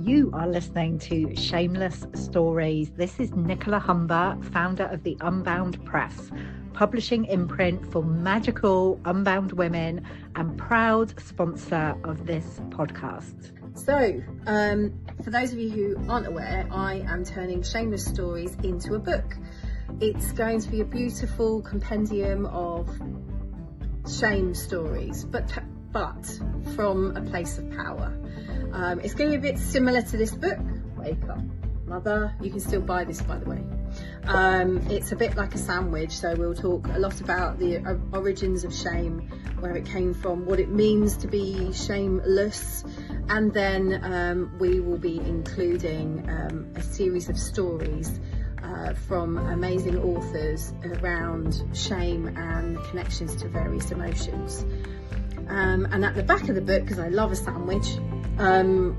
You are listening to Shameless Stories. This is Nicola Humber, founder of the Unbound Press, publishing imprint for magical unbound women and proud sponsor of this podcast. So, for those of you who aren't aware, I am turning Shameless Stories into a book. It's going to be a beautiful compendium of shame stories, but from a place of power. It's going to be a bit similar to this book, Wake Up Mother. You can still buy this, by the way. It's a bit like a sandwich, so we'll talk a lot about the origins of shame, where it came from, what it means to be shameless, and then we will be including a series of stories from amazing authors around shame and connections to various emotions. And at the back of the book, because I love a sandwich,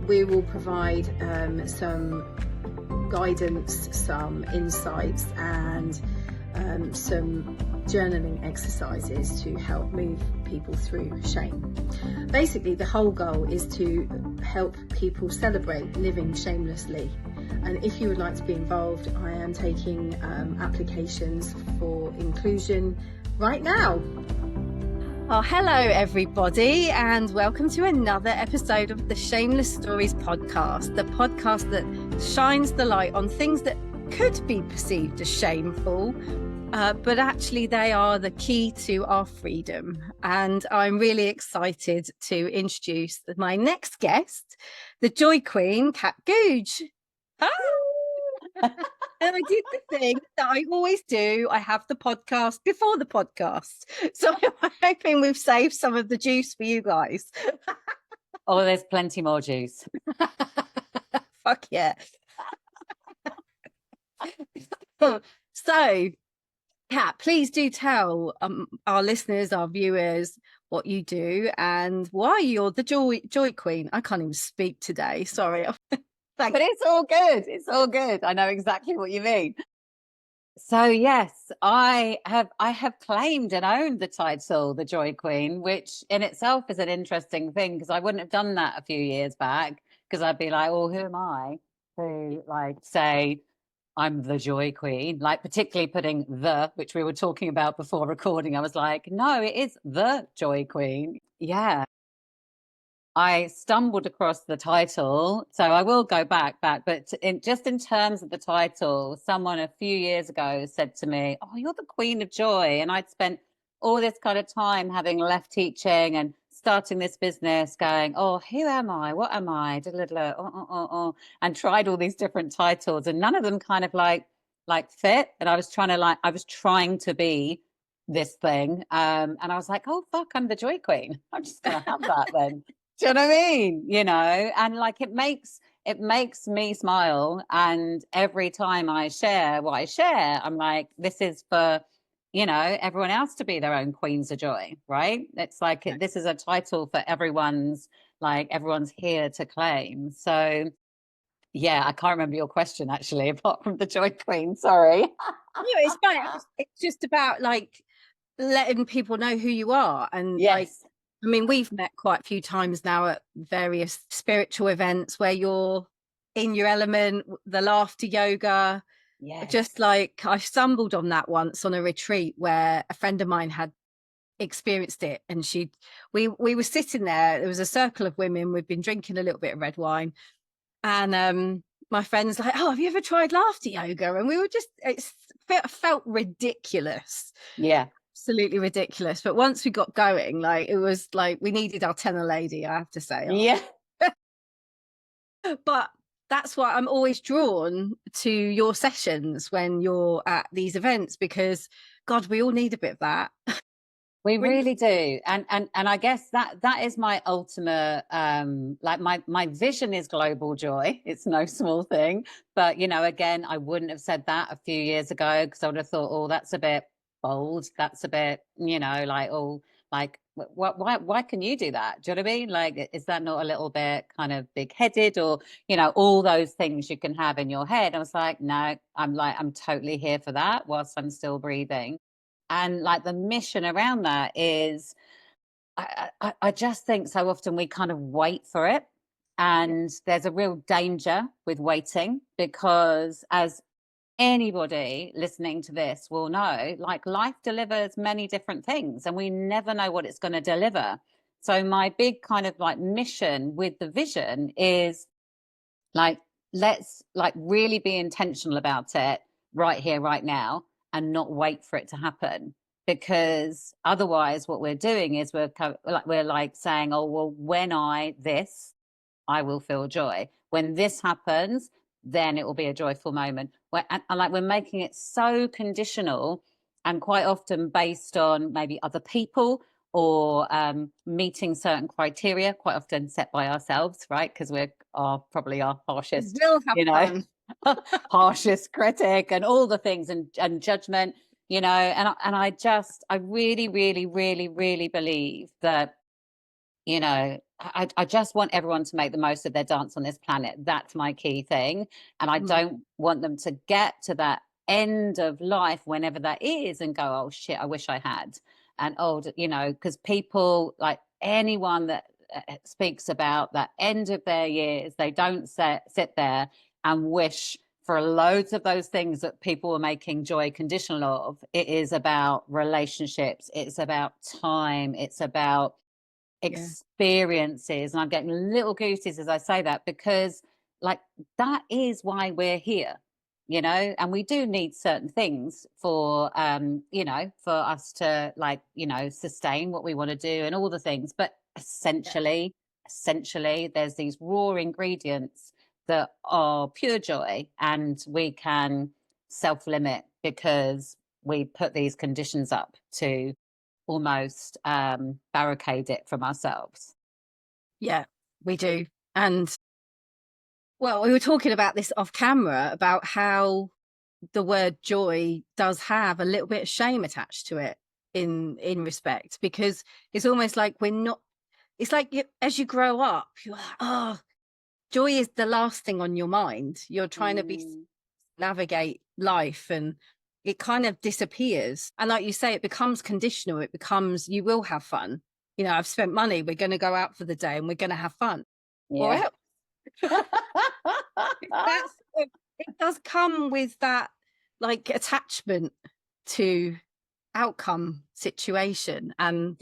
we will provide some guidance, some insights, and some journaling exercises to help move people through shame. Basically, the whole goal is to help people celebrate living shamelessly. And if you would like to be involved, I am taking applications for inclusion right now. Oh, hello everybody, and welcome to another episode of the Shameless Stories podcast, the podcast that shines the light on things that could be perceived as shameful, but actually they are the key to our freedom. And I'm really excited to introduce my next guest, the Joy Queen, Cat Googe. Hi. And I did the thing that I always do. I have the podcast before the podcast. So I'm hoping we've saved some of the juice for you guys. Oh, there's plenty more juice. Fuck yeah. So, Kat, please do tell our listeners, our viewers, what you do and why you're the Joy Queen. I can't even speak today. Sorry. But it's all good. It's all good. I know exactly what you mean. So yes, I have claimed and owned the title, the Joy Queen, which in itself is an interesting thing because I wouldn't have done that a few years back because I'd be like, oh, who am I to like say I'm the Joy Queen? Like particularly putting the, which we were talking about before recording. I was like, no, it is the Joy Queen. Yeah. I stumbled across the title, so I will go back, but in terms of the title, someone a few years ago said to me, oh, you're the Queen of Joy. And I'd spent all this kind of time having left teaching and starting this business going, oh, who am I? What am I? And tried all these different titles and none of them kind of like fit. And I was trying to be this thing. And I was like, oh, fuck, I'm the Joy Queen. I'm just going to have that then. Do you know what I mean? You know, and like it makes me smile. And every time I share what I share, I'm like, this is for, you know, everyone else to be their own queens of joy, right? It's like this is a title for everyone's here to claim. So yeah, I can't remember your question actually, apart from the Joy Queen. Sorry. No, it's fine. It's just about like letting people know who you are. And yes. Like, I mean, we've met quite a few times now at various spiritual events where you're in your element, the laughter yoga. Yes. Just like I stumbled on that once on a retreat where a friend of mine had experienced it, and we were sitting there was a circle of women, we'd been drinking a little bit of red wine, and my friend's like, oh, have you ever tried laughter yoga? And we were just, it felt ridiculous. Yeah. Absolutely ridiculous. But once we got going, like it was like we needed our tenor lady, I have to say. Yeah. But that's why I'm always drawn to your sessions when you're at these events, because God, we all need a bit of that. We really do. And I guess that is my ultimate, like my vision is global joy. It's no small thing. But, you know, again, I wouldn't have said that a few years ago because I would have thought, oh, that's a bit bold. That's a bit, you know, like, oh, like, why can you do that? Do you know what I mean? Like, is that not a little bit kind of big headed, or, you know, all those things you can have in your head? I was like, no, I'm totally here for that whilst I'm still breathing. And like the mission around that is, I just think so often we kind of wait for it. And there's a real danger with waiting, because as anybody listening to this will know, like, life delivers many different things and we never know what it's going to deliver. So my big kind of like mission with the vision is like, let's like really be intentional about it right here, right now, and not wait for it to happen. Because otherwise what we're doing is we're like saying, oh, well, when I will feel joy. When this happens, then it will be a joyful moment. And like, we're making it so conditional, and quite often based on maybe other people, or meeting certain criteria, quite often set by ourselves, right? Because we're probably our harshest, We'll have fun. harshest critic, and all the things, and judgment, and I really, really, really, really believe that, I just want everyone to make the most of their dance on this planet. That's my key thing. And I don't want them to get to that end of life, whenever that is, and go, oh shit, I wish I had. And because people, like anyone that speaks about that end of their years, they don't sit there and wish for loads of those things that people are making joy conditional of. It is about relationships. It's about time. It's about experiences. And I'm getting little goosies as I say that, because like, that is why we're here, and we do need certain things for for us to, like, sustain what we want to do and all the things. But essentially there's these raw ingredients that are pure joy, and we can self-limit because we put these conditions up to almost barricade it from ourselves. Yeah, we do. And well, we were talking about this off camera, about how the word joy does have a little bit of shame attached to it in respect, because it's almost like we're not, it's like as you grow up, you're like, oh, joy is the last thing on your mind. You're trying to navigate life, and it kind of disappears. And like you say, it becomes conditional. It becomes, you will have fun. I've spent money. We're going to go out for the day and we're going to have fun. Or else. It does come with that, like, attachment to outcome situation. And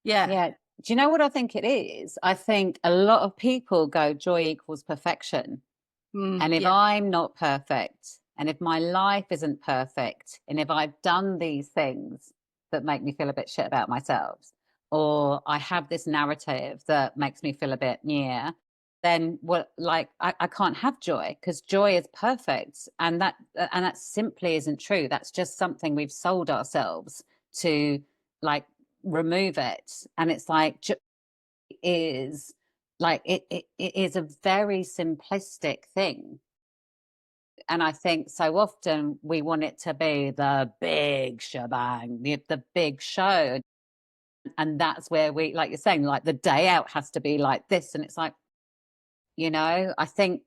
yeah. Do you know what I think it is? I think a lot of people go, joy equals perfection. And if I'm not perfect, and if my life isn't perfect, and if I've done these things that make me feel a bit shit about myself, or I have this narrative that makes me feel a bit then I can't have joy, because joy is perfect. And that simply isn't true. That's just something we've sold ourselves to, like, remove it. And it's like, is like, it is a very simplistic thing. And I think so often we want it to be the big shebang, the big show. And that's where we, like you're saying, like, the day out has to be like this. And it's like, I think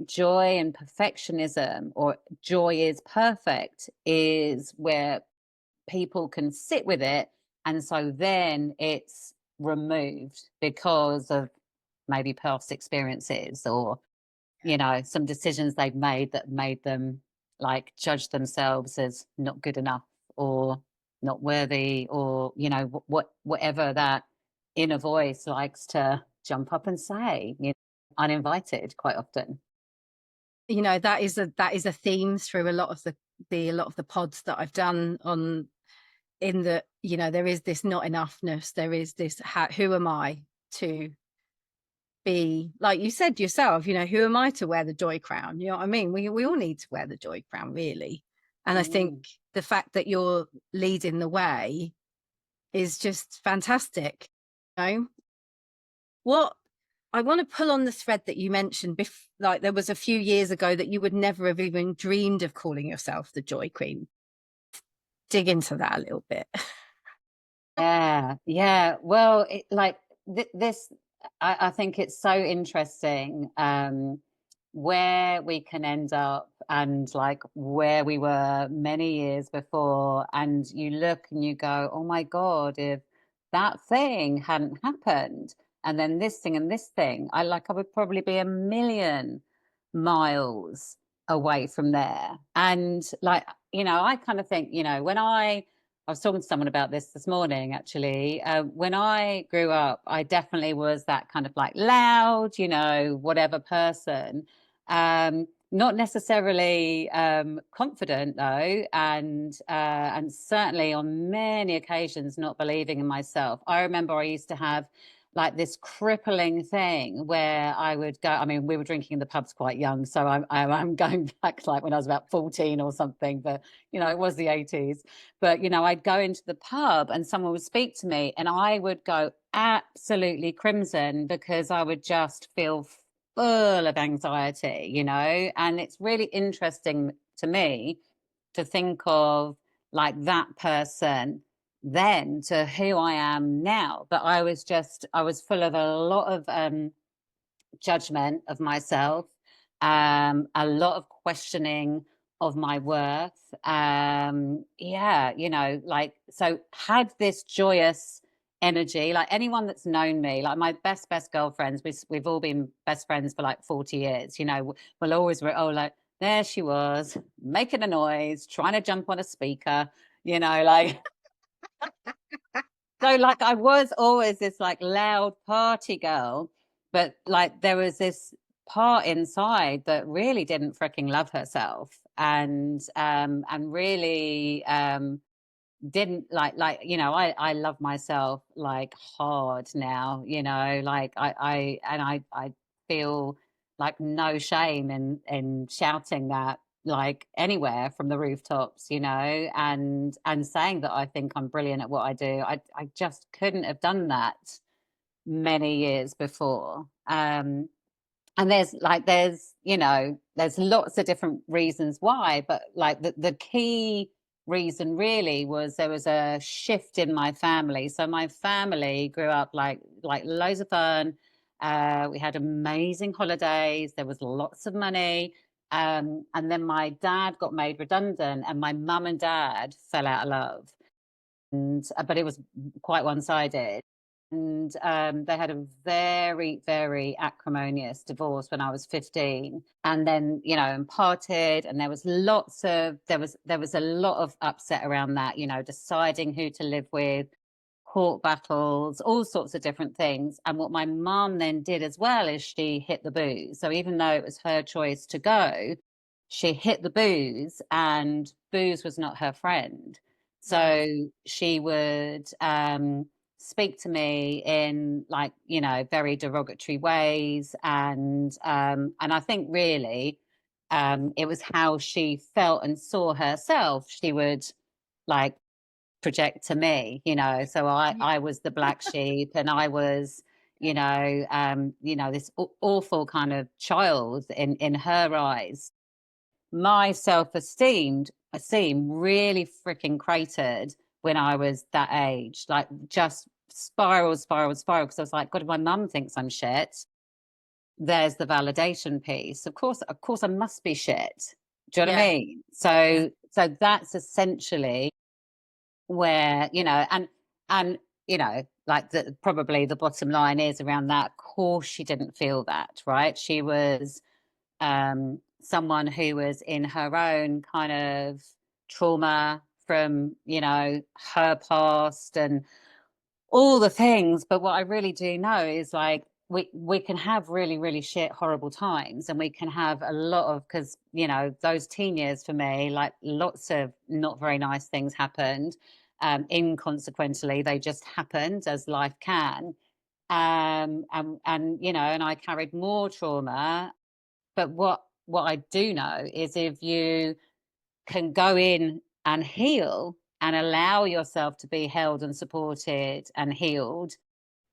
joy and perfectionism, or joy is perfect, is where people can sit with it. And so then it's removed because of maybe past experiences, or some decisions they've made that made them, like, judge themselves as not good enough, or not worthy, or whatever that inner voice likes to jump up and say, uninvited quite often. That is a theme through a lot of the pods that I've done on, in that, there is this not enoughness. There is this, who am I to be, like you said yourself, who am I to wear the joy crown? You know what I mean? We all need to wear the joy crown, really. And I think the fact that you're leading the way is just fantastic. What I want to pull on the thread that you mentioned, like, there was a few years ago that you would never have even dreamed of calling yourself the Joy Queen. Dig into that a little bit. Yeah. Well, this, I think it's so interesting, where we can end up, and like where we were many years before. And you look and you go, oh my God, if that thing hadn't happened, and then this thing and this thing, I would probably be a million miles away from there. And like, I kind of think, when I was talking to someone about this morning, actually. When I grew up, I definitely was that kind of like loud, whatever person. Not necessarily confident though, and certainly on many occasions not believing in myself. I remember I used to have this crippling thing where I would go. I mean, we were drinking in the pubs quite young, so I'm going back when I was about 14 or something. But it was the 80s. But I'd go into the pub and someone would speak to me, and I would go absolutely crimson because I would just feel full of anxiety. And it's really interesting to me to think of that person then to who I am now. But I was full of a lot of judgment of myself, a lot of questioning of my worth. So had this joyous energy. Like anyone that's known me, like my best girlfriends, we've all been best friends for 40 years. We'll always like, there she was making a noise, trying to jump on a speaker, like so I was always this loud party girl, but there was this part inside that really didn't freaking love herself, and really didn't I love myself hard now, I feel no shame in shouting that anywhere from the rooftops, and saying that I think I'm brilliant at what I do. I just couldn't have done that many years before. And there's lots of different reasons why, but the key reason really was there was a shift in my family. So my family grew up like loads of fun. We had amazing holidays. There was lots of money. And then my dad got made redundant, and my mum and dad fell out of love. But it was quite one-sided. And they had a very, very acrimonious divorce when I was 15, and then and parted. And there was a lot of upset around that, deciding who to live with, court battles, all sorts of different things. And what my mom then did as well is she hit the booze. So even though it was her choice to go, she hit the booze, and booze was not her friend. So she would speak to me in very derogatory ways, and I think really it was how she felt and saw herself. She would project to me, so I was the black sheep, and I was this awful kind of child in her eyes. My self-esteem really freaking cratered when I was that age, just spiral, because I was like, God, if my mum thinks I'm shit, there's the validation piece. Of course I must be shit. Do you know what I mean? So that's essentially where, and probably the bottom line is around that. Of course she didn't feel that, right? She was someone who was in her own kind of trauma from her past and all the things. But what I really do know is we can have really, really shit, horrible times, and we can have a lot of, because those teen years for me, lots of not very nice things happened. Inconsequently, they just happened, as life can. And I carried more trauma. But what I do know is if you can go in and heal and allow yourself to be held and supported and healed,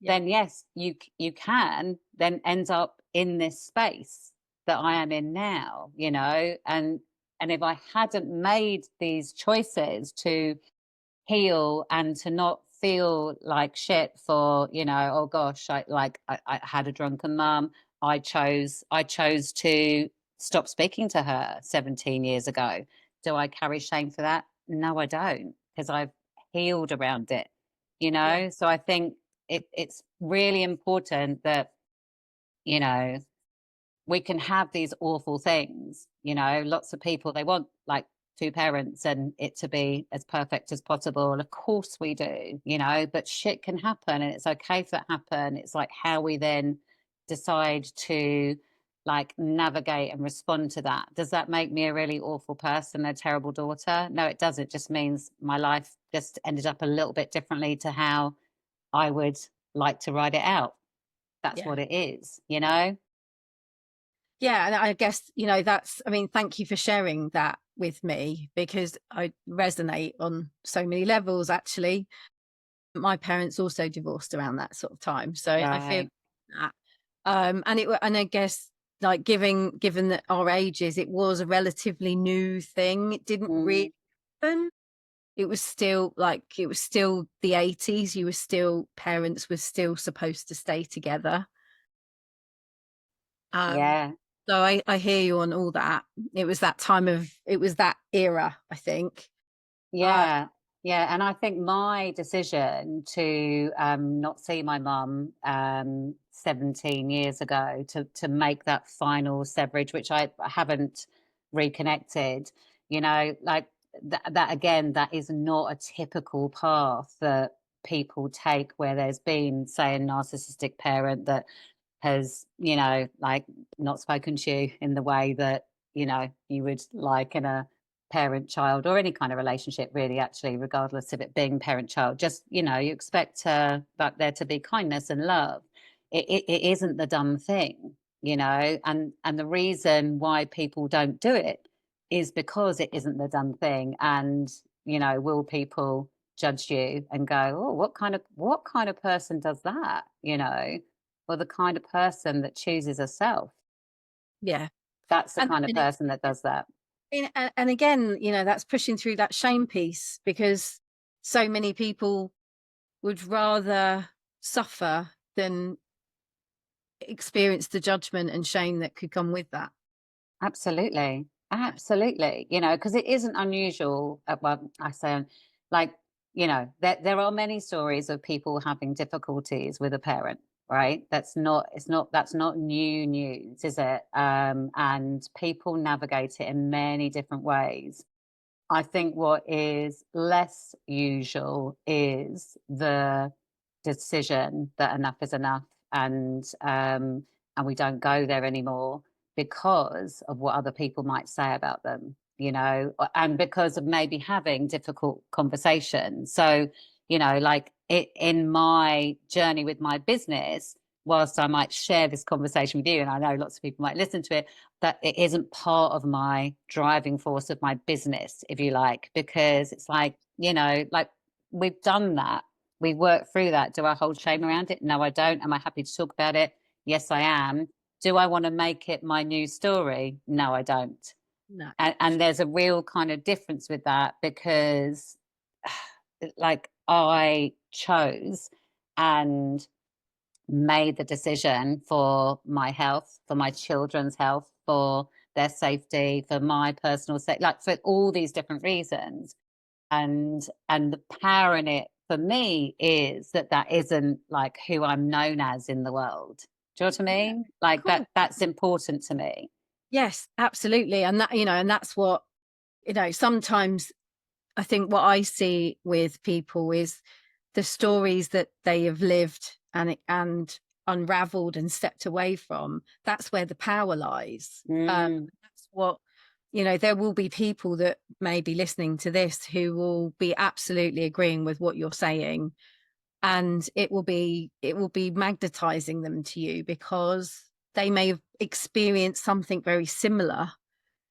then yes, you can then end up in this space that I am in now, and if I hadn't made these choices to heal and to not feel like shit for oh gosh, I had a drunken mum, I chose to stop speaking to her 17 years ago. Do I carry shame for that? No, I don't, because I've healed around it. So I think it's really important that, you know, we can have these awful things. You know, lots of people, they want like two parents and it to be as perfect as possible. And of course we do, you know, but shit can happen and it's okay for that happen. It's like how we then decide to like navigate and respond to that. Does that make me a really awful person, a terrible daughter? No, it doesn't. It just means my life just ended up a little bit differently to how I would like to write it out. That's Yeah. what it is, you know? Yeah, and I guess, you know, that's, I mean, thank you for sharing that with me, because I resonate on so many levels, actually. My parents also divorced around that sort of time, so I feel Right. that. And I guess, like, given that our ages, it was a relatively new thing. It didn't Mm. really happen. It was still the 80s. You were still, parents were still supposed to stay together. Um, Yeah. so I hear you on all that. It was that era, I think. Uh, Yeah, yeah, and I think my decision to not see my mum 17 years ago, to make that final severage, which I haven't reconnected, you know, like that again, that is not a typical path that people take where there's been, say, a narcissistic parent that has, you know, like not spoken to you in the way that, you know, you would like in a parent child or any kind of relationship, really, actually, regardless of it being parent child. Just, you know, you expect that there to be kindness and love. It isn't the dumb thing, you know, and the reason why people don't do it is because it isn't the dumb thing. And, you know, will people judge you and go, oh, what kind of person does that, you know? Or the kind of person that chooses herself. yeah. That's the And kind of and it, person that does that. and again, you know, that's pushing through that shame piece, because so many people would rather suffer than experience the judgment and shame that could come with that. Absolutely. Absolutely. You know, because it isn't unusual. Well, I say, like, you know, there are many stories of people having difficulties with a parent, right? That's not new news, is it? And people navigate it in many different ways. I think what is less usual is the decision that enough is enough, and we don't go there anymore because of what other people might say about them, you know, and because of maybe having difficult conversations. So, you know, like in my journey with my business, whilst I might share this conversation with you, and I know lots of people might listen to it, that it isn't part of my driving force of my business, if you like, because it's like, you know, like we've done that. We worked through that. Do I hold shame around it? No, I don't. Am I happy to talk about it? Yes, I am. Do I want to make it my new story? No, I don't. No. And there's a real kind of difference with that, because like I chose and made the decision for my health, for my children's health, for their safety, for my personal safety, like for all these different reasons. And the power in it for me is that that isn't like who I'm known as in the world. Do you know what I Yeah, mean? Like cool. that's important to me. Yes, absolutely. And that, you know, and that's what, you know, sometimes I think what I see with people is the stories that they have lived and unraveled and stepped away from. That's where the power lies. Mm, That's what, you know, there will be people that may be listening to this who will be absolutely agreeing with what you're saying, and it will be magnetizing them to you because they may have experienced something very similar,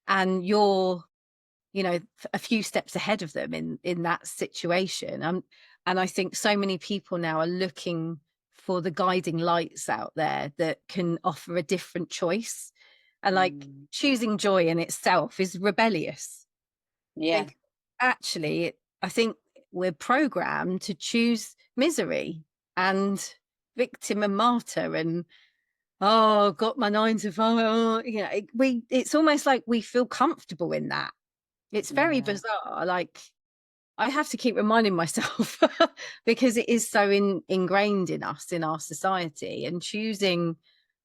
and you're, you know, a few steps ahead of them in that situation. And I think so many people now are looking for the guiding lights out there that can offer a different choice. And like, mm, choosing joy in itself is rebellious. yeah, Because actually, I think we're programmed to choose misery and victim and martyr, and oh, got my 9 to 5. Oh, you know, it's almost like we feel comfortable in that. It's very yeah. bizarre. Like, I have to keep reminding myself because it is so ingrained in us, in our society, and choosing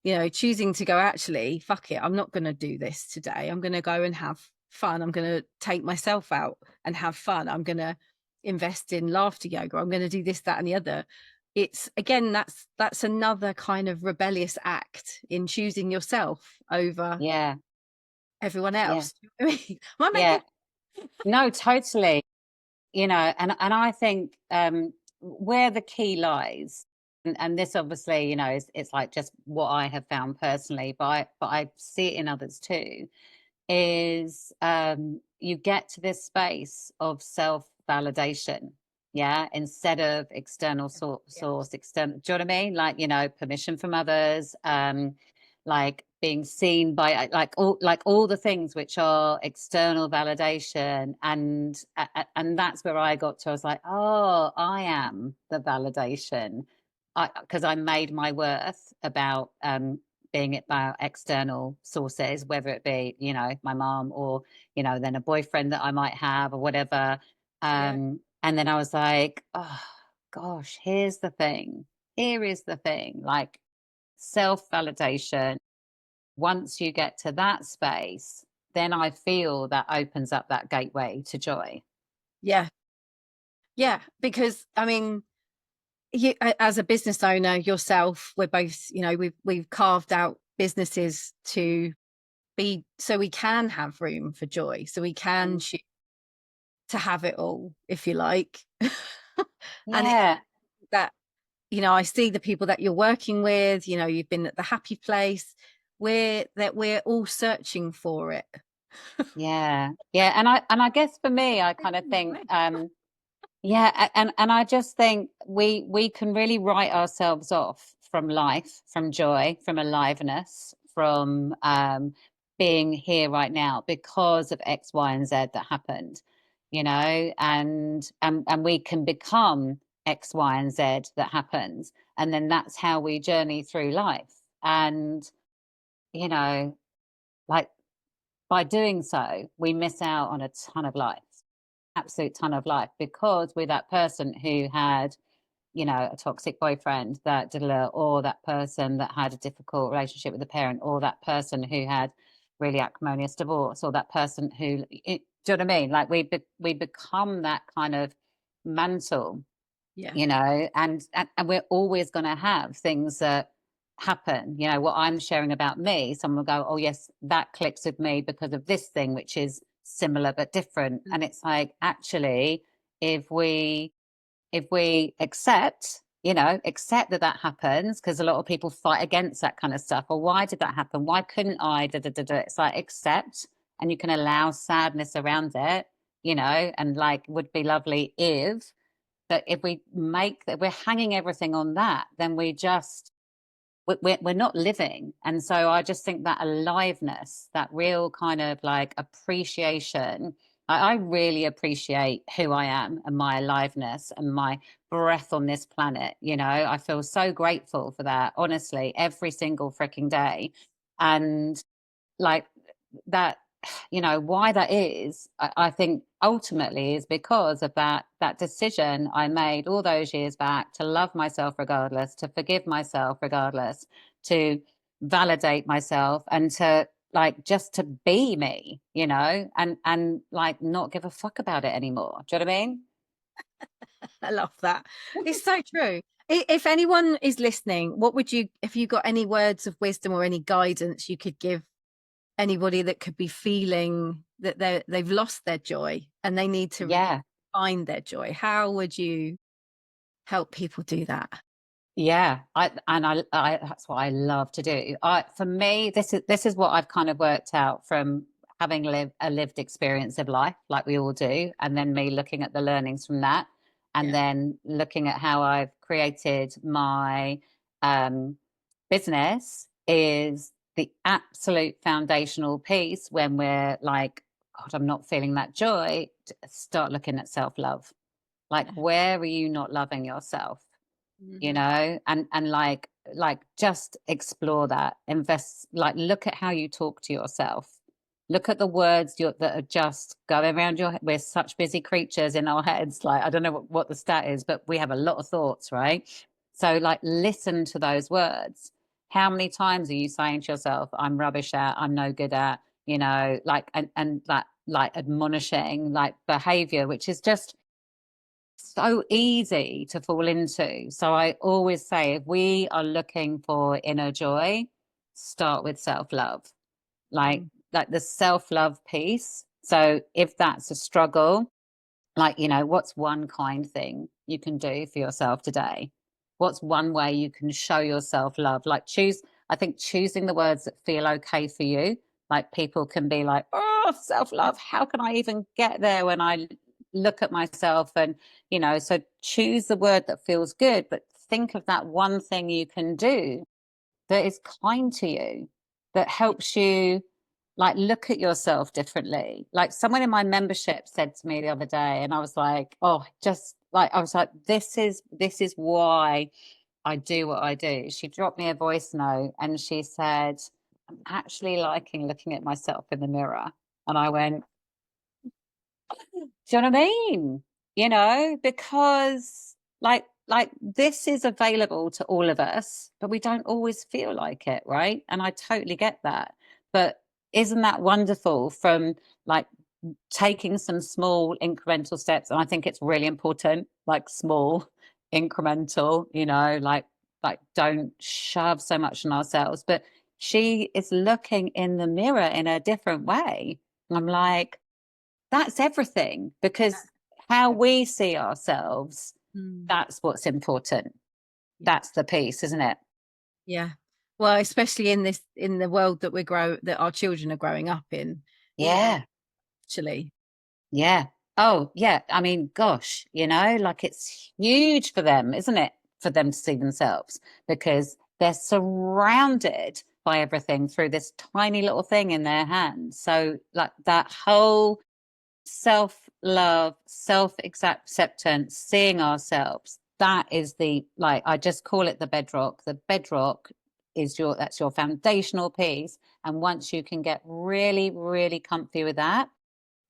to go, actually, fuck it, I'm not going to do this today. I'm going to go and have fun. I'm going to take myself out and have fun. I'm going to invest in laughter yoga. I'm going to do this, that, and the other. It's, again, that's another kind of rebellious act in choosing yourself over Yeah. everyone Yeah. else. Am I Yeah. making... No, totally. And I think where the key lies, and this obviously, it's like just what I have found personally, but I see it in others too, is you get to this space of self-validation, yeah, instead of external source, external, do you know what I mean? Like, permission from others, like being seen by, like all the things which are external validation. And that's where I got to. I was like, oh, I am the validation, because I made my worth about being about external sources, whether it be, my mom, or, then a boyfriend that I might have, or whatever. Yeah. And then I was like, oh gosh, here's the thing. Here is the thing. Like, self-validation, once you get to that space, then I feel that opens up that gateway to joy. Yeah. Yeah. Because, I mean, you, as a business owner yourself, we're both, we've carved out businesses to be, so we can have room for joy, so we can choose to have it all, if you like. And Yeah. that, I see the people that you're working with, you've been at the happy place, we're all searching for it. Yeah. Yeah. And I guess for me, I kind of think, yeah, and I just think we can really write ourselves off from life, from joy, from aliveness, from being here right now because of X, Y, and Z that happened, and we can become X, Y, and Z that happens, and then that's how we journey through life. And you know, like, by doing so, we miss out on a ton of life, absolute ton of life, because we're that person who had, a toxic boyfriend that did a little, or that person that had a difficult relationship with a parent, or that person who had really acrimonious divorce, or that person who, do you know what I mean? Like, we become that kind of mantle, Yeah. And we're always going to have things that happen. What I'm sharing about me, someone will go, oh yes, that clicks with me because of this thing, which is similar but different. And it's like, actually, if we accept that happens, because a lot of people fight against that kind of stuff. Or why did that happen? Why couldn't I? It's like, accept, and you can allow sadness around it, and like, would be lovely if. But if we make that, we're hanging everything on that, then we're not living. And so I just think that aliveness, that real kind of like appreciation, I really appreciate who I am and my aliveness and my breath on this planet. I feel so grateful for that, honestly, every single freaking day. And like that, why that is, I think ultimately is because of that decision I made all those years back, to love myself regardless, to forgive myself regardless, to validate myself, and to, like, just to be me, and like, not give a fuck about it anymore. Do you know what I mean? I love that. It's so true. If anyone is listening, what would you, if you got any words of wisdom or any guidance you could give anybody that could be feeling that they've lost their joy and they need to Yeah. find their joy, how would you help people do that? Yeah, I that's what I love to do. For me, this is what I've kind of worked out from having lived a lived experience of life, like we all do, and then me looking at the learnings from that, and Yeah. then looking at how I've created my um, business, is the absolute foundational piece. When we're like, God, I'm not feeling that joy, to start looking at self-love. Like, Yeah. where are you not loving yourself? Mm-hmm. And like just explore that, invest, like, look at how you talk to yourself, look at the words that are just going around your head. We're such busy creatures in our heads. Like, I don't know what the stat is, but we have a lot of thoughts, right? So like, listen to those words. How many times are you saying to yourself, I'm rubbish at, I'm no good at, you know, like, and that, like, admonishing like behavior, which is just so easy to fall into. So I always say, if we are looking for inner joy, start with self-love, like the self-love piece. So if that's a struggle, like, you know, what's one kind thing you can do for yourself today? What's one way you can show yourself love? Like, I think choosing the words that feel okay for you. Like, people can be like, oh, self-love, how can I even get there when I look at myself? And, you know, so choose the word that feels good, but think of that one thing you can do that is kind to you, that helps you like look at yourself differently. Like, someone in my membership said to me the other day, and I was like, oh, just like, I was like, this is why I do what I do. She dropped me a voice note and she said, I'm actually liking looking at myself in the mirror. And I went, do you know what I mean? You know, because like this is available to all of us, but we don't always feel like it, right? And I totally get that. But isn't that wonderful, from like taking some small incremental steps? And I think it's really important, like small incremental, you know, like don't shove so much on ourselves. But she is looking in the mirror in a different way. And I'm like, that's everything, because how we see ourselves, that's what's important. That's the piece, isn't it? Yeah. Well, especially in the world that our children are growing up in. Yeah. Actually. Yeah. Oh, yeah. I mean, gosh, you know, like, it's huge for them, isn't it? For them to see themselves, because they're surrounded by everything through this tiny little thing in their hands. So, like, that whole self-love, self-acceptance, seeing ourselves, that is the, like, I just call it the bedrock. The bedrock is that's your foundational piece. And once you can get really, really comfy with that,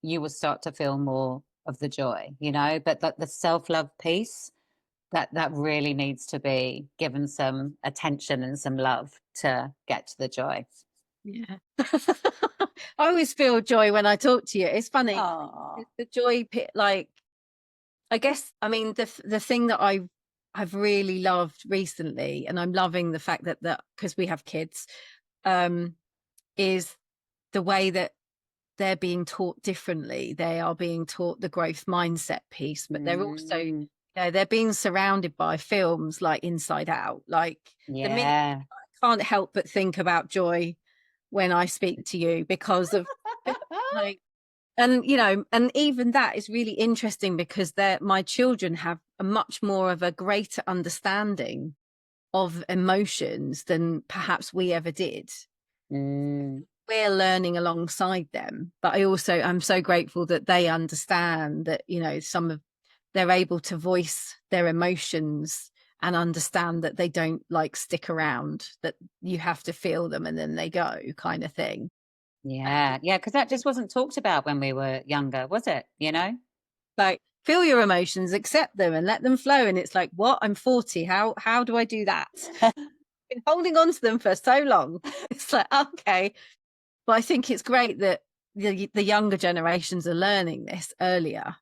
you will start to feel more of the joy, you know. But the self-love piece, that really needs to be given some attention and some love to get to the joy. Yeah. I always feel joy when I talk to you. It's funny. Aww. The joy pit, like, I guess, I mean, the thing that I've really loved recently, and I'm loving the fact that because we have kids, is the way that they're being taught differently. They are being taught the growth mindset piece, but they're also, you know, they're being surrounded by films like Inside Out. Like, the minute, Yeah. I can't help but think about joy when I speak to you, because of like, and you know, and even that is really interesting, because my children have a much more of a greater understanding of emotions than perhaps we ever did. We're learning alongside them, but I'm so grateful that they understand that, you know, they're able to voice their emotions and understand that they don't like stick around, that you have to feel them and then they go, kind of thing. Yeah, yeah, because that just wasn't talked about when we were younger, was it? You know? Like, feel your emotions, accept them and let them flow. And it's like, what? I'm 40. How do I do that? Been holding on to them for so long. It's like, okay. But I think it's great that the younger generations are learning this earlier.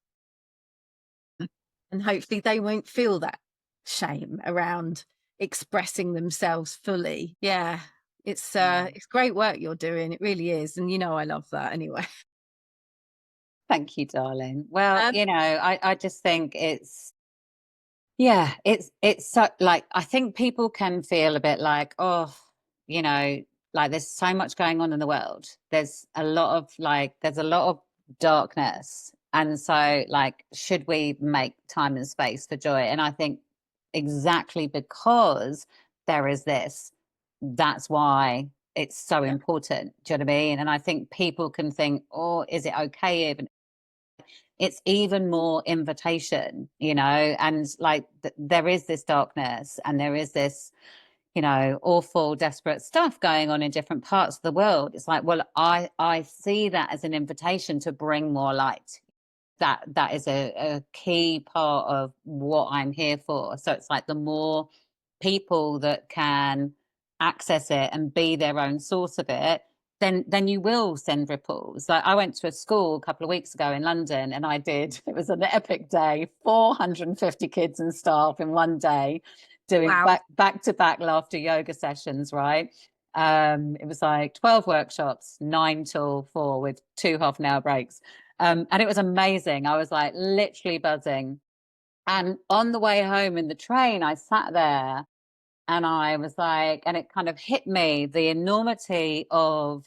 And hopefully they won't feel that shame around expressing themselves fully. Yeah. It's great work you're doing. It really is. And you know, I love that anyway. Thank you, darling. Well, you know, I just think it's so, like, I think people can feel a bit like, oh, you know, like, there's so much going on in the world. There's a lot of darkness. And so, like, should we make time and space for joy? And I think exactly because there is this, that's why it's so important. Do you know what I mean? And I think people can think, oh, is it okay even? It's even more invitation, you know, and like there is this darkness and there is this, awful, desperate stuff going on in different parts of the world. It's like, well, I see that as an invitation to bring more light. That is a key part of what I'm here for. So it's like the more people that can access it and be their own source of it, then you will send ripples. Like I went to a school a couple of weeks ago in London, and it was an epic day, 450 kids and staff in one day doing Wow. back to back laughter yoga sessions, right? It was like 12 workshops, 9 till 4 with 2 half-an-hour breaks. And it was amazing. I was like literally buzzing. And on the way home in the train, I sat there and I was like, and it kind of hit me the enormity of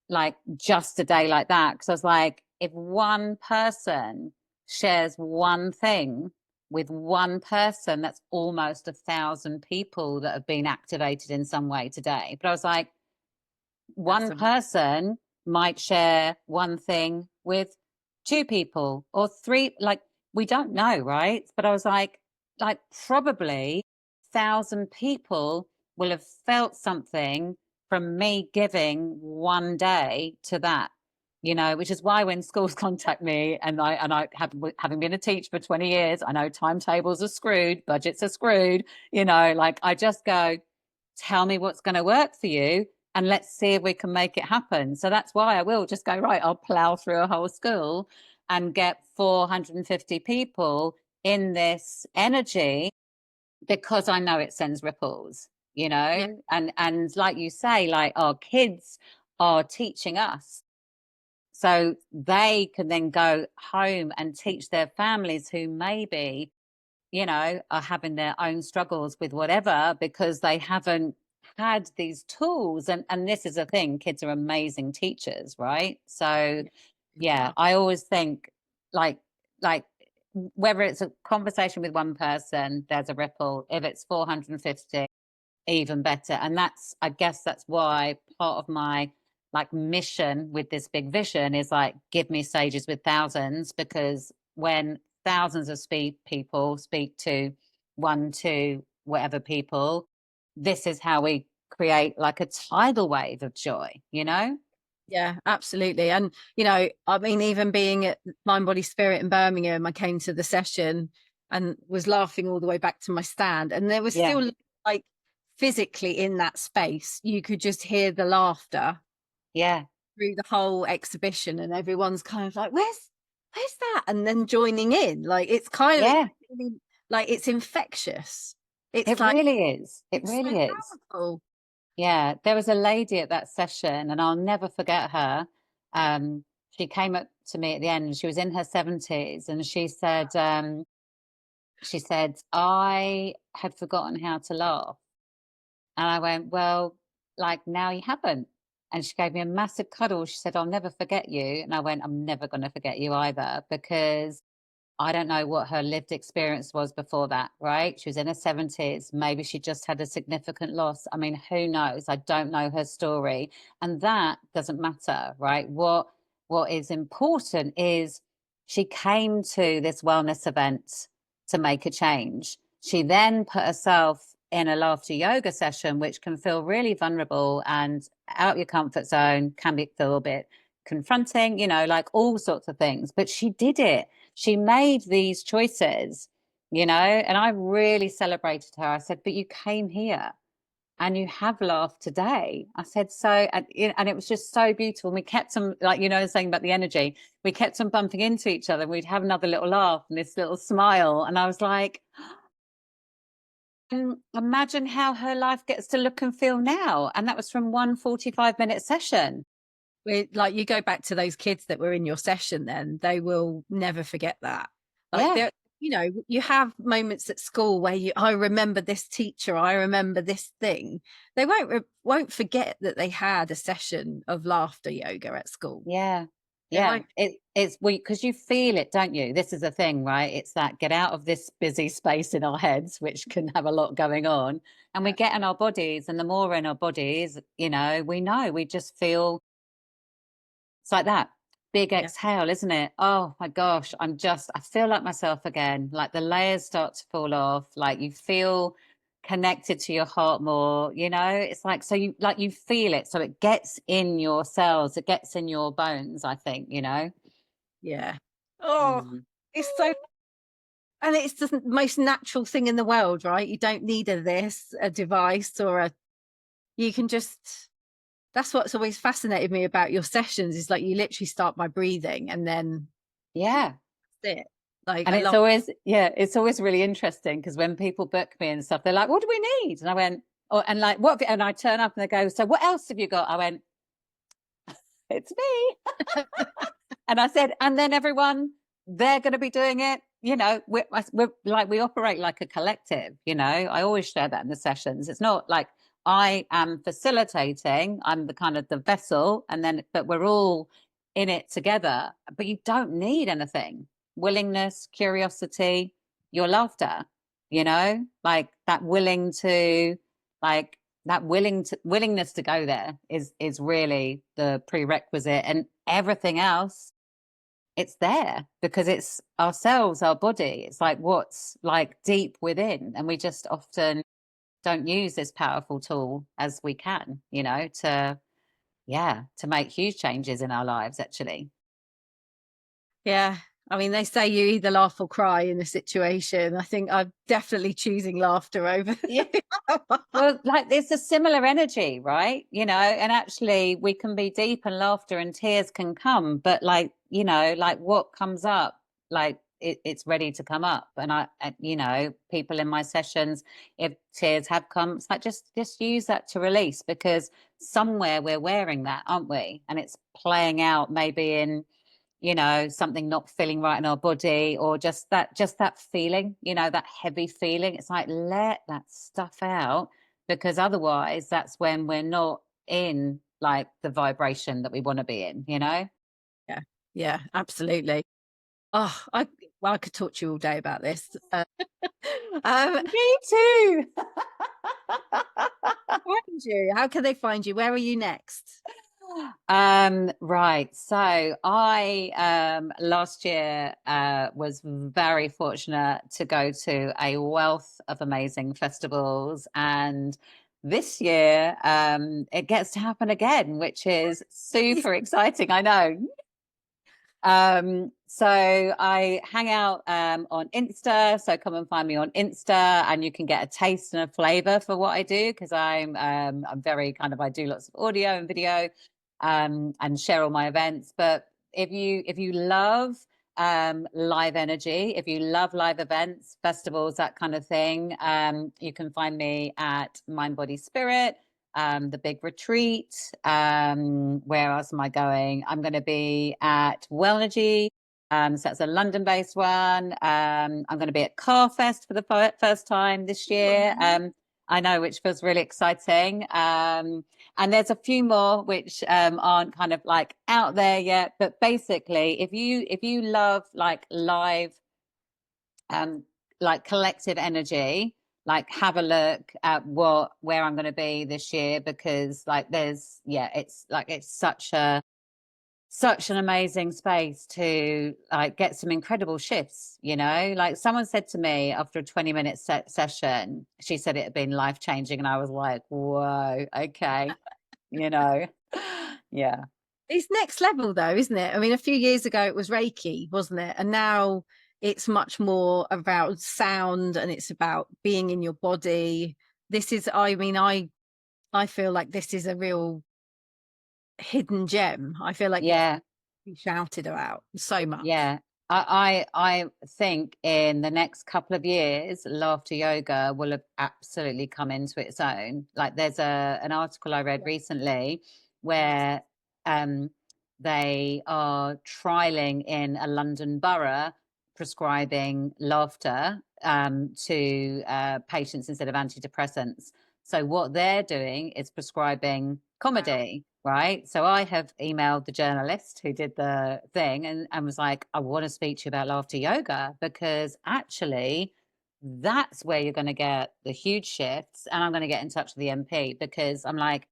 like just a day like that. Because I was like, if one person shares one thing with one person, that's almost 1,000 people that have been activated in some way today. But I was like, one person might share one thing with 2 people or 3, like we don't know, right? But I was like probably 1,000 people will have felt something from me giving one day to that, which is why when schools contact me, and I have, having been a teacher for 20 years, I know timetables are screwed, budgets are screwed, like I just go, tell me what's going to work for you and let's see if we can make it happen. So that's why I will just go, right, I'll plow through a whole school and get 450 people in this energy, because I know it sends ripples, Yeah. and like you say, like our kids are teaching us. So they can then go home and teach their families who maybe, are having their own struggles with whatever, because they haven't had these tools. And this is a thing, kids are amazing teachers, right? So yeah, I always think like whether it's a conversation with one person, there's a ripple. If it's 450, even better. And I guess that's why part of my like mission with this big vision is like, give me stages with thousands, because when thousands of people speak to 1, 2, whatever people, this is how we create like a tidal wave of joy. Yeah, absolutely. And, I mean, even being at Mind Body Spirit in Birmingham, I came to the session and was laughing all the way back to my stand. And there was Yeah. still like physically in that space, you could just hear the laughter Yeah. through the whole exhibition, and everyone's kind of like, where's that? And then joining in. Like it's kind of Yeah. like it's infectious. It's It like really is. It it's so really is. powerful. Yeah, there was a lady at that session, and I'll never forget her. She came up to me at the end, and she was in her 70s, and she said, I had forgotten how to laugh. And I went, well, like now you haven't. And she gave me a massive cuddle. She said, I'll never forget you. And I went, I'm never going to forget you either, because I don't know what her lived experience was before that, right? She was in her 70s. Maybe she just had a significant loss. I mean, who knows? I don't know her story. And that doesn't matter, right? What is important is she came to this wellness event to make a change. She then put herself in a laughter yoga session, which can feel really vulnerable and out of your comfort zone, can feel a bit confronting, like all sorts of things. But she did it. She made these choices, and I really celebrated her. I said, but you came here and you have laughed today. I said, so, and it was just so beautiful. And we kept on, like, saying about the energy, we kept on bumping into each other. And we'd have another little laugh and this little smile. And I was like, imagine how her life gets to look and feel now. And that was from one 45-minute session. Like you go back to those kids that were in your session, then they will never forget that. Like Yeah. you have moments at school where I remember this teacher, I remember this thing. They won't forget that they had a session of laughter yoga at school. Yeah. Yeah, it's because you feel it, don't you? This is the thing, right? It's that get out of this busy space in our heads, which can have a lot going on, and we get in our bodies, and the more we're in our bodies, we just feel. It's like that big exhale, isn't it? Oh my gosh, I feel like myself again. Like the layers start to fall off. Like you feel connected to your heart more, you know. It's like, so you feel it, so it gets in your cells, it gets in your bones, I think, you know. Yeah. Oh, Mm. it's so, and it's the most natural thing in the world, right? You don't need a device or you can just, that's what's always fascinated me about your sessions, is like you literally start by breathing and then Yeah. that's it. Like, And I it's love, always, yeah, it's always really interesting, because when people book me and stuff, they're like, what do we need? And I went, oh, and like, what, and I turn up and they go, so what else have you got? I went, it's me. And I said, and then everyone, they're going to be doing it. You know, we're like, we operate like a collective, you know. I always share that in the sessions. It's not like I am facilitating, I'm the kind of the vessel, and then, but we're all in it together. But you don't need anything. Willingness, curiosity, your laughter, you know, like that like that willingness to go there is really the prerequisite, and everything else, it's there because it's ourselves, our body. It's like what's like deep within, and we just often don't use this powerful tool as we can, you know, to make huge changes in our lives, actually. yeah. I mean, they say you either laugh or cry in a situation. I think I'm definitely choosing laughter over. Yeah. Well, like there's a similar energy, right? You know, and actually we can be deep, and laughter and tears can come, but like, you know, like what comes up, like it's ready to come up. And you know, people in my sessions, if tears have come, it's like just use that to release, because somewhere we're wearing that, aren't we? And it's playing out maybe in, you know, something not feeling right in our body, or just that feeling, you know, that heavy feeling. It's like, let that stuff out, because otherwise that's when we're not in like the vibration that we want to be in, you know. Yeah, yeah, absolutely. Oh, I could talk to you all day about this. Um, Me too. find you? How can they find you? Where are you next? Right. So I last year was very fortunate to go to a wealth of amazing festivals, and this year it gets to happen again, which is super exciting. I know. So I hang out on Insta. So come and find me on Insta, and you can get a taste and a flavor for what I do, because I'm very kind of, I do lots of audio and video and share all my events. But if you love live energy, if you love live events, festivals, that kind of thing, you can find me at Mind Body Spirit, the big retreat. Where else am I going? I'm going to be at Wellnergy. So that's a London-based one. I'm going to be at Carfest for the first time this year. I know, which feels really exciting. And there's a few more which aren't kind of like out there yet. But basically, if you love like live, um, like collective energy, like have a look at where I'm going to be this year, because like it's like it's such an amazing space to like get some incredible shifts, you know. Like someone said to me after a 20-minute session, she said it had been life changing, and I was like, whoa, okay, you know. Yeah. It's next level though, isn't it? I mean, a few years ago it was Reiki, wasn't it? And now it's much more about sound, and it's about being in your body. This is, I mean, I feel like this is a real hidden gem. I feel like Yeah. we shouted about so much. Yeah. I think in the next couple of years, laughter yoga will have absolutely come into its own. Like there's an article I read recently where um they are trialing in a London borough, prescribing laughter to patients instead of antidepressants. So what they're doing is prescribing comedy, right? So I have emailed the journalist who did the thing, and was like, I want to speak to you about laughter yoga, because actually that's where you're going to get the huge shifts. And I'm going to get in touch with the MP, because I'm like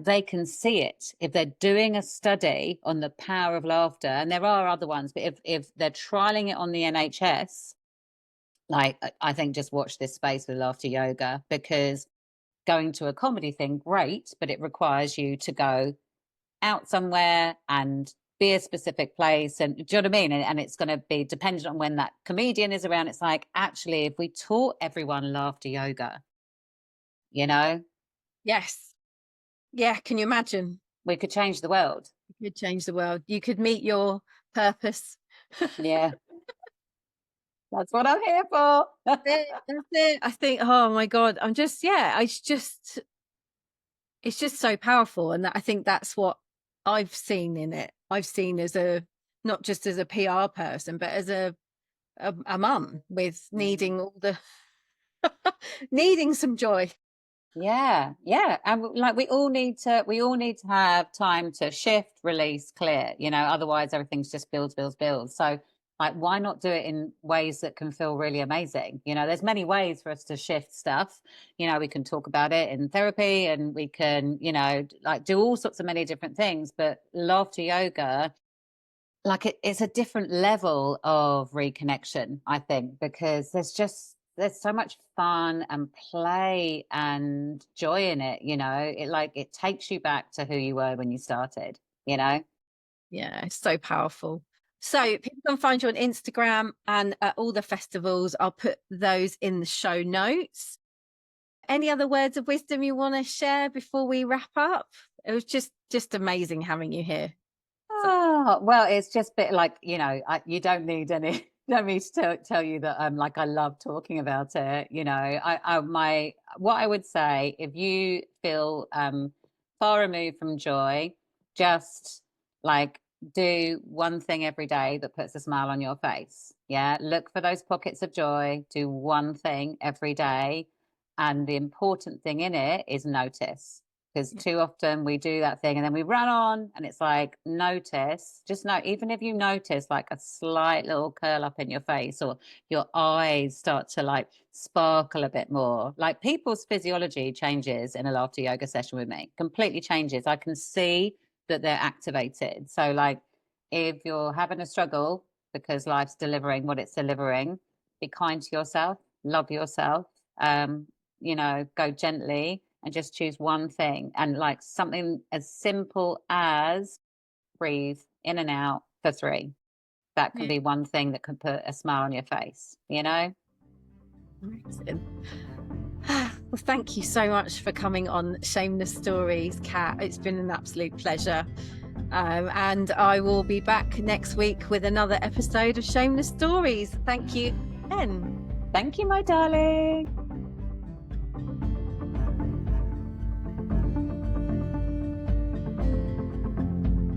they can see it if they're doing a study on the power of laughter. And there are other ones, but if they're trialing it on the NHS, like, I think just watch this space with laughter yoga, because going to a comedy thing, great, but it requires you to go out somewhere and be a specific place. And do you know what I mean? And it's going to be dependent on when that comedian is around. It's like, actually, if we taught everyone laughter yoga, you know, Yes. Yeah. Can you imagine? we could change the world. You could change the world. You could meet your purpose. Yeah. That's what I'm here for. That's it. I think, oh my God, it's just so powerful. And I think that's what I've seen in it. I've seen as not just as a PR person, but as a mum with needing all the, needing some joy. Yeah, and like we all need to have time to shift, release, clear, otherwise everything's just builds. So like, why not do it in ways that can feel really amazing? There's many ways for us to shift stuff. We can talk about it in therapy, and we can, like, do all sorts of many different things, but laughter yoga, like, it's a different level of reconnection, I think, because there's so much fun and play and joy in it. It takes you back to who you were when you started. Yeah, it's so powerful. So people can find you on Instagram and at all the festivals. I'll put those in the show notes. Any other words of wisdom you want to share before we wrap up? It was just amazing having you here. Oh, well, it's just bit like, you don't need any, don't need to tell you that like, I love talking about it. What I would say, if you feel far removed from joy, just like, do one thing every day that puts a smile on your face. Yeah. Look for those pockets of joy. Do one thing every day. And the important thing in it is notice. Because too often we do that thing and then we run on, and it's like, even if you notice like a slight little curl up in your face, or your eyes start to like sparkle a bit more, like, people's physiology changes in a laughter yoga session with me, completely changes. I can see that they're activated. So like, if you're having a struggle because life's delivering what it's delivering, be kind to yourself, love yourself, go gently, and just choose one thing. And like, something as simple as breathe in and out for 3. That can be one thing that can put a smile on your face, Well, thank you so much for coming on Shameless Stories, Cat. It's been an absolute pleasure. And I will be back next week with another episode of Shameless Stories. Thank you, Ben. Thank you, my darling.